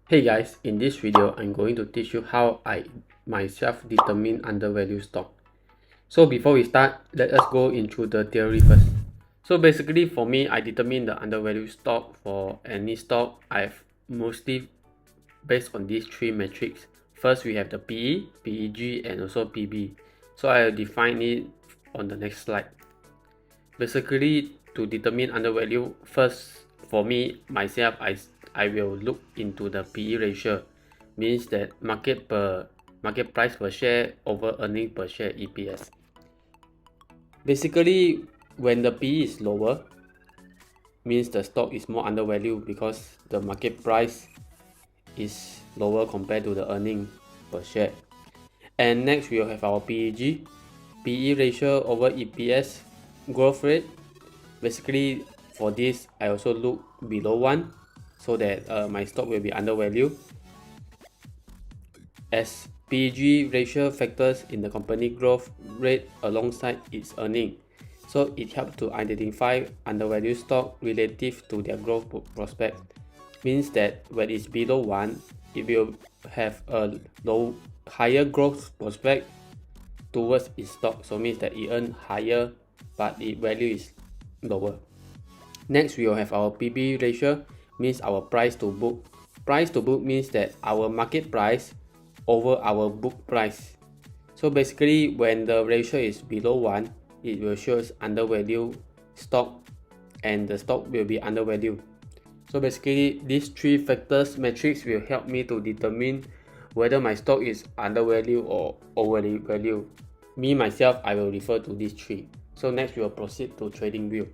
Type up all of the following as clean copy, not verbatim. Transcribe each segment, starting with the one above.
Hey guys, in this video I'm going to teach you how I myself determine undervalued stock. So before we start, let us go into the theory first. So basically for me, I determine the undervalued stock for any stock. I've mostly based on these three metrics. First we have the PE, PEG and also PB. So I'll define it on the next slide. Basically to determine undervalue, first for me myself, I will look into the PE ratio, means that market price per share over earning per share EPS. Basically when the PE is lower, means the stock is more undervalued because the market price is lower compared to the earning per share. And next we'll have our PEG, PE ratio over EPS growth rate. Basically for this I also look below 1 so that my stock will be undervalued, as PEG ratio factors in the company growth rate alongside its earning, so it helps to identify undervalued stock relative to their growth prospect. Means that when it's below 1, it will have a higher growth prospect towards its stock, so means that it earns higher but its value is lower. Next we will have our PB ratio, means our price to book. Price to book means that our market price over our book price. So basically when the ratio is below 1, it will show undervalued stock and the stock will be undervalued. So basically these three factors metrics will help me to determine whether my stock is undervalued or overvalued. Me myself, I will refer to these three. So next we will proceed to TradingView.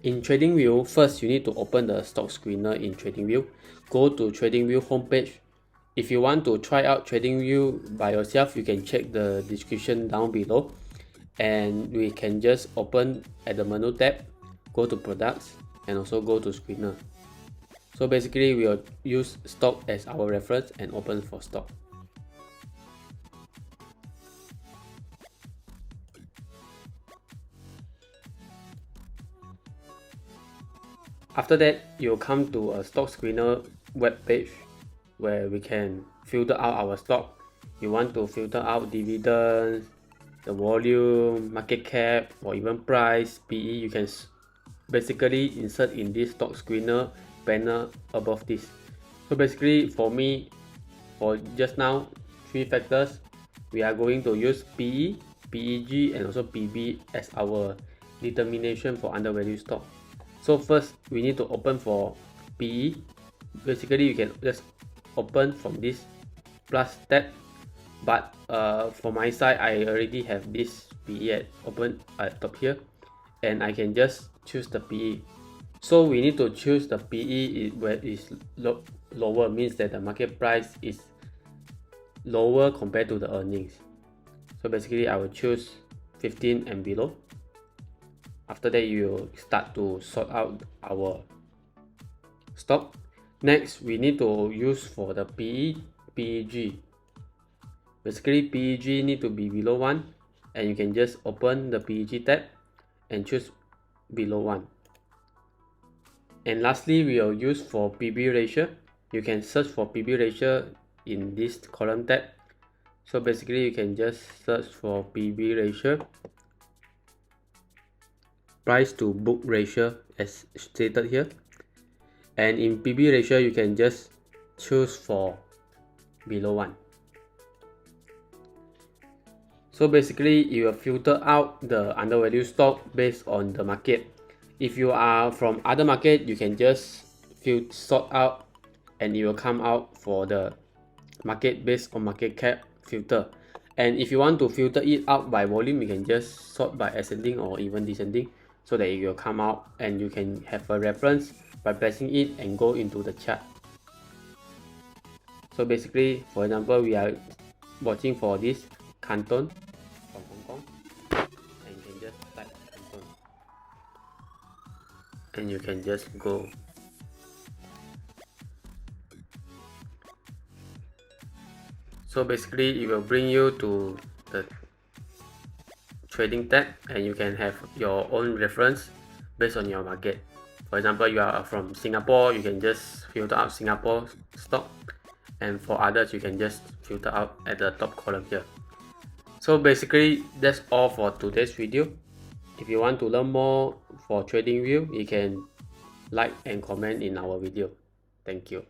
In TradingView, first you need to open the stock screener in TradingView. Go to TradingView homepage. If you want to try out TradingView by yourself, you can check the description down below. And we can just open at the menu tab, go to products and also go to screener. So basically we will use stock as our reference and open for stock. After that, you'll come to a stock screener web page where we can filter out our stock. You want to filter out dividends, the volume, market cap, or even price, PE. You can basically insert in this stock screener panel above this. So basically for me, for just now, three factors, we are going to use PE, PEG and also PB as our determination for undervalued stock. So first we need to open for PE. Basically you can just open from this plus tab, but for my side I already have this PE open at top here and I can just choose the PE. So we need to choose the PE where is lower, means that the market price is lower compared to the earnings. So basically I will choose 15 and below. After that you start to sort out our stock. Next we need to use for the PE, PEG. Basically PEG need to be below 1 and you can just open the PEG tab and choose below 1. And lastly we will use for PB ratio. You can search for PB ratio in this column tab. So basically you can just search for PB ratio, price to book ratio as stated here, and in PB ratio you can just choose for below 1. So basically you will filter out the undervalued stock based on the market. If you are from other market, you can just sort out and it will come out for the market based on market cap filter. And if you want to filter it out by volume, you can just sort by ascending or even descending, so that it will come out and you can have a reference by pressing it and go into the chart. So basically, for example, we are watching for this Canton from Hong Kong, and you can just type Canton and you can just go. So basically it will bring you to the trading tab and you can have your own reference based on your market. For example, you are from Singapore, you can just filter out Singapore stock, and for others you can just filter out at the top column here. So basically that's all for today's video. If you want to learn more for TradingView, you can like and comment in our video. Thank you.